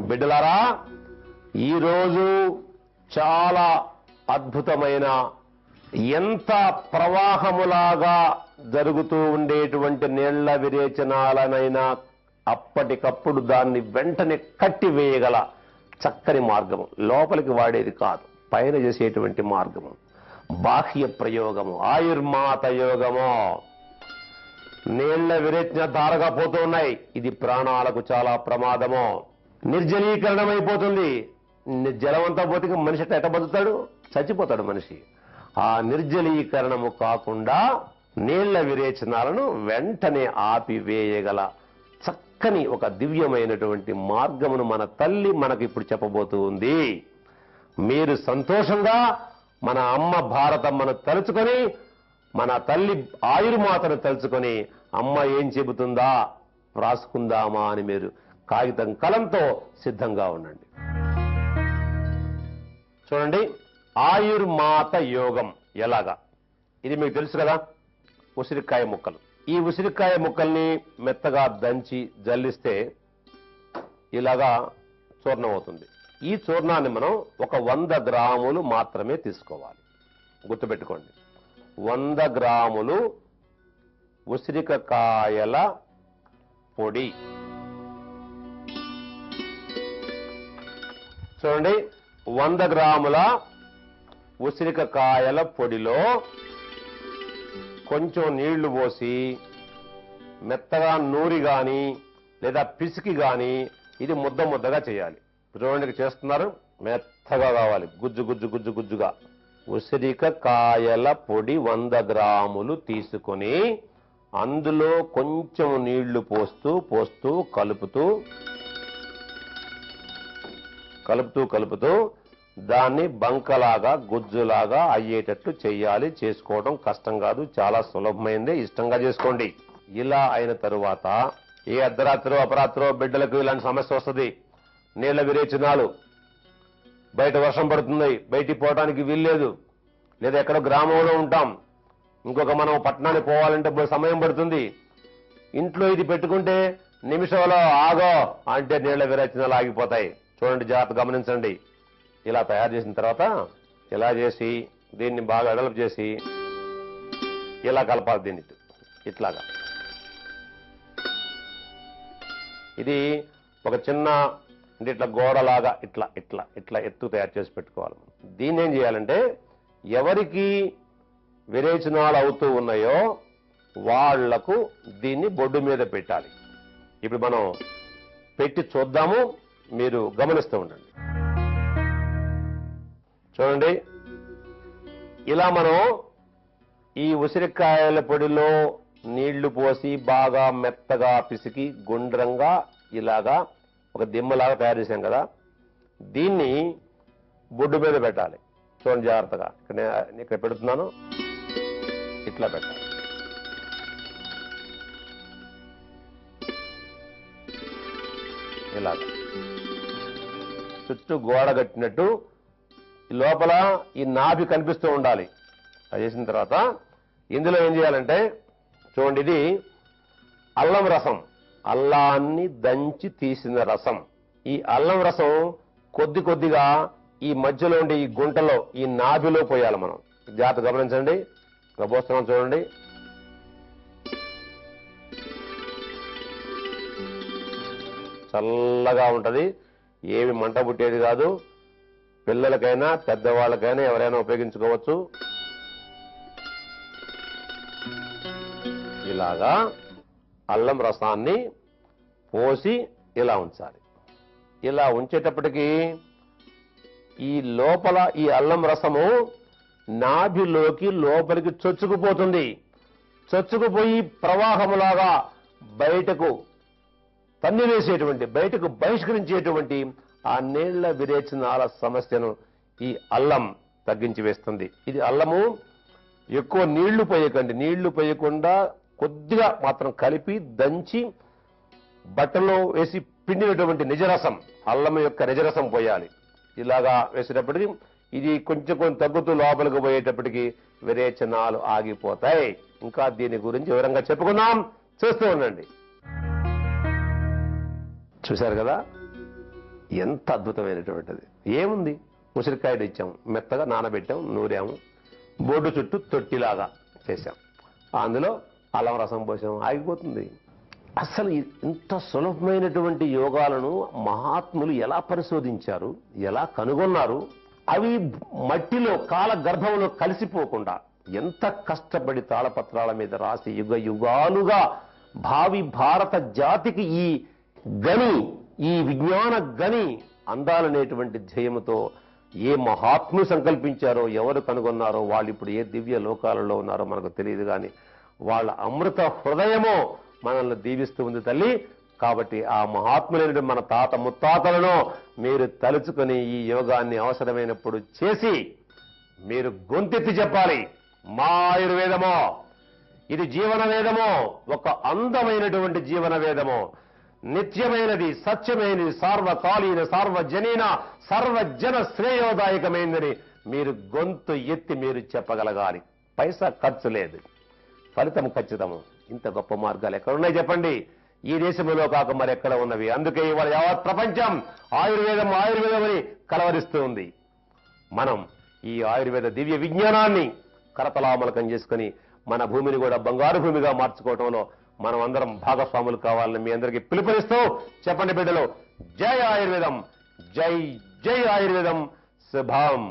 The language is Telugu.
బిడ్డలారా, ఈరోజు చాలా అద్భుతమైన, ఎంత ప్రవాహములాగా జరుగుతూ ఉండేటువంటి నీళ్ల విరేచనాలనైనా అప్పటికప్పుడు దాన్ని వెంటనే కట్టివేయగల చక్కని మార్గము, లోపలికి వాడేది కాదు, పైన చేసేటువంటి మార్గము, బాహ్య ప్రయోగము, ఆయుర్మాత యోగము. నీళ్ల విరేచన ధారగా పోతూ ఉన్నాయి, ఇది ప్రాణాలకు చాలా ప్రమాదము. నిర్జలీకరణం అయిపోతుంది. జలమంతా పోతే మనిషి ఎట్ట బతుకుతాడు? చచ్చిపోతాడు మనిషి. ఆ నిర్జలీకరణము కాకుండా నీళ్ల విరేచనాలను వెంటనే ఆపివేయగల చక్కని ఒక దివ్యమైనటువంటి మార్గమును మన తల్లి మనకి ఇప్పుడు చెప్పబోతూ ఉంది. మీరు సంతోషంగా మన అమ్మ భారతమ్మను తలుచుకొని, మన తల్లి ఆయుర్మాతను తలుచుకొని, అమ్మ ఏం చెబుతుందా రాసుకుందామా అని మీరు కాగితం కలంతో సిద్ధంగా ఉండండి. చూడండి, ఆయుర్మాత యోగం ఎలాగా, ఇది మీకు తెలుసు కదా. ఉసిరికాయ ముక్కలు, ఈ ఉసిరికాయ ముక్కల్ని మెత్తగా దంచి జల్లిస్తే ఇలాగా చూర్ణం అవుతుంది. ఈ చూర్ణాన్ని మనం ఒక 100 గ్రాములు మాత్రమే తీసుకోవాలి. గుర్తుపెట్టుకోండి, 100 గ్రాములు ఉసిరికాయల పొడి. చూడండి, 100 గ్రాముల ఉసిరికాయల పొడిలో కొంచెం నీళ్లు పోసి మెత్తగా నూరి గాని లేదా పిసికి గాని ఇది ముద్ద ముద్దగా చేయాలి. చూడండి చేస్తున్నారు, మెత్తగా కావాలి, గుజ్జు గుజ్జు గుజ్జు గుజ్జుగా. ఉసిరికాయల పొడి 100 గ్రాములు తీసుకొని అందులో కొంచెం నీళ్లు పోస్తూ పోస్తూ కలుపుతూ కలుపుతూ కలుపుతూ దాన్ని బంకలాగా గుజ్జులాగా అయ్యేటట్లు చెయ్యాలి. చేసుకోవడం కష్టం కాదు, చాలా సులభమైందే, ఇష్టంగా చేసుకోండి. ఇలా అయిన తరువాత ఏ అర్ధరాత్రో అపరాత్రో బిడ్డలకు ఇలాంటి సమస్య వస్తుంది. నీళ్ల విరేచనాలు, బయట వర్షం పడుతుంది, బయటికి పోవడానికి వీల్లేదు, లేదా ఎక్కడో గ్రామంలో ఉంటాం, ఇంకొక మనం పట్టణానికి పోవాలంటే సమయం పడుతుంది. ఇంట్లో ఇది పెట్టుకుంటే నిమిషంలో ఆగో అంటే నీళ్ల విరేచనాలు ఆగిపోతాయి. చూడండి, జాగ్రత్త గమనించండి. ఇలా తయారు చేసిన తర్వాత ఇలా చేసి దీన్ని బాగా అడల్పు చేసి ఇలా కలపాలి. దీన్ని ఇట్లాగా, ఇది ఒక చిన్న అంటే ఇట్లా గోడలాగా ఇట్లా ఇట్లా ఇట్లా ఎత్తు తయారు చేసి పెట్టుకోవాలి. దీన్ని ఏం చేయాలంటే ఎవరికి విరేచనాలు అవుతూ ఉన్నాయో వాళ్లకు దీన్ని బొడ్డు మీద పెట్టాలి. ఇప్పుడు మనం పెట్టి చూద్దాము, మీరు గమనిస్తూ ఉండండి. చూడండి, ఇలా మనం ఈ ఉసిరికాయల పొడిలో నీళ్లు పోసి బాగా మెత్తగా పిసికి గుండ్రంగా ఇలాగా ఒక దిమ్మలాగా తయారు చేశాం కదా, దీన్ని బొడ్డు మీద పెట్టాలి. చూడండి జాగ్రత్తగా, ఇక్కడ పెడుతున్నాను, ఇట్లా పెట్టాలి. ఇలాగా చుట్టూ గోడ కట్టినట్టు లోపల ఈ నాభి కనిపిస్తూ ఉండాలి. అది చేసిన తర్వాత ఇందులో ఏం చేయాలంటే చూడండి, ఇది అల్లం రసం, అల్లాన్ని దంచి తీసిన రసం. ఈ అల్లం రసం కొద్ది కొద్దిగా ఈ మధ్యలో ఉండే ఈ గుంటలో ఈ నాభిలో పోయాలి. మనం జాగ్రత్త గమనించండి, పోస్తున్నాం చూడండి. చల్లగా ఉంటది, ఏమి మంట పుట్టేది కాదు. పిల్లలకైనా పెద్దవాళ్ళకైనా ఎవరైనా ఉపయోగించుకోవచ్చు. ఇలాగా అల్లం రసాన్ని పోసి ఇలా ఉంచాలి. ఇలా ఉంచేటప్పటికి ఈ లోపల ఈ అల్లం రసము నాభిలోకి లోపలికి చొచ్చుకుపోతుంది. చొచ్చుకుపోయి ప్రవాహములాగా బయటకు తన్నివేసేటువంటి, బయటకు బహిష్కరించేటువంటి ఆ నీళ్ల విరేచనాల సమస్యను ఈ అల్లం తగ్గించి వేస్తుంది. ఇది అల్లము ఎక్కువ నీళ్లు పోయకండి, నీళ్లు పోయకుండా కొద్దిగా మాత్రం కలిపి దంచి బట్టలో వేసి పిండినటువంటి నిజరసం, అల్లం యొక్క నిజరసం పోయాలి. ఇలాగా వేసేటప్పటికి ఇది కొంచెం కొంచెం తగ్గుతూ లోపలికి పోయేటప్పటికి విరేచనాలు ఆగిపోతాయి. ఇంకా దీని గురించి వివరంగా చెప్పుకుందాం, చూస్తూ ఉండండి. చూశారు కదా, ఎంత అద్భుతమైనటువంటిది. ఏముంది, ఉసిరికాయలు ఇచ్చాం, మెత్తగా నానబెట్టాం, నూరాము, బోర్డు చుట్టూ తొట్టిలాగా చేశాం, అందులో అల్లం రసం పోసాం, ఆగిపోతుంది. అసలు ఇంత సులభమైనటువంటి యోగాలను మహాత్ములు ఎలా పరిశోధించారు, ఎలా కనుగొన్నారు? అవి మట్టిలో కాల గర్భంలో కలిసిపోకుండా ఎంత కష్టపడి తాళపత్రాల మీద రాసి యుగ యుగాలుగా భావి భారత జాతికి ఈ గని, ఈ విజ్ఞాన గని అందాలనేటువంటి ధ్యేయముతో ఏ మహాత్ములు సంకల్పించారో, ఎవరు కనుగొన్నారో, వాళ్ళు ఇప్పుడు ఏ దివ్య లోకాలలో ఉన్నారో మనకు తెలియదు, కానీ వాళ్ళ అమృత హృదయమో మనల్ని దీవిస్తూ ఉంది తల్లి. కాబట్టి ఆ మహాత్ములైన మన తాత ముత్తాతలను మీరు తలుచుకొని ఈ యోగాన్ని అవసరమైనప్పుడు చేసి మీరు గొంతెత్తి చెప్పాలి, మా ఆయుర్వేదమో ఇది జీవన వేదమో, ఒక అందమైనటువంటి జీవన వేదమో, నిత్యమైనది, సత్యమైనది, సార్వకాలీన, సార్వజనీన, సర్వజన శ్రేయోదాయకమైందని మీరు గొంతు ఎత్తి మీరు చెప్పగలగాలి. పైసా ఖర్చు లేదు, ఫలితం ఖచ్చితము. ఇంత గొప్ప మార్గాలు ఎక్కడున్నాయి చెప్పండి? ఈ దేశంలో కాక మరెక్కడ ఉన్నవి? అందుకే ఇవాళ యావత్ ప్రపంచం ఆయుర్వేదం ఆయుర్వేదం అని కలవరిస్తూ ఉంది. మనం ఈ ఆయుర్వేద దివ్య విజ్ఞానాన్ని కరతలామలకం చేసుకుని మన భూమిని కూడా బంగారు భూమిగా మార్చుకోవడంలో మనం అందరం భాగస్వాములు కావాలని మీ అందరికీ పిలుపునిస్తూ చెప్పండి బిడ్డలు, జై ఆయుర్వేదం, జై జై ఆయుర్వేదం, శుభం.